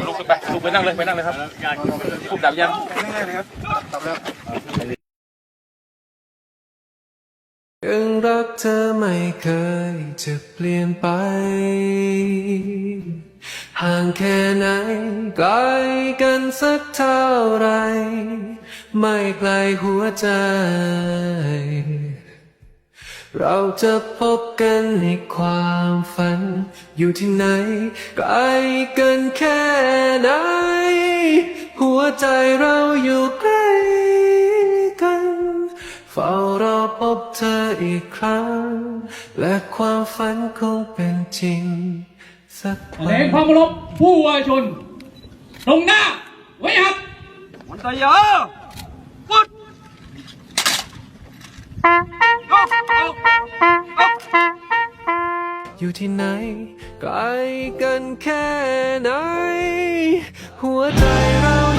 ลุกขึ้นไปลุกไปนั่งเลยครับคุมดับยังยังรักเธอไม่เคยจะเปลี่ยนไปห่างแค่ไหนไกลกันสักเท่าไรไม่ไกลหัวใจเราจะพบกันในความฝันอยู่ที่ไหนไกลกันแค่ไหนหัวใจเราอยู่ใกล้กันเฝ้ารอพบเธออีกครั้งและความฝันคงเป็นจริงสักวัน แสดงความเคารพผู้วายชนตรงหน้าไว้ครับมันตยอฟุตอยู่ที่ไหนไกลกันแค่ไหนหัวใจเรา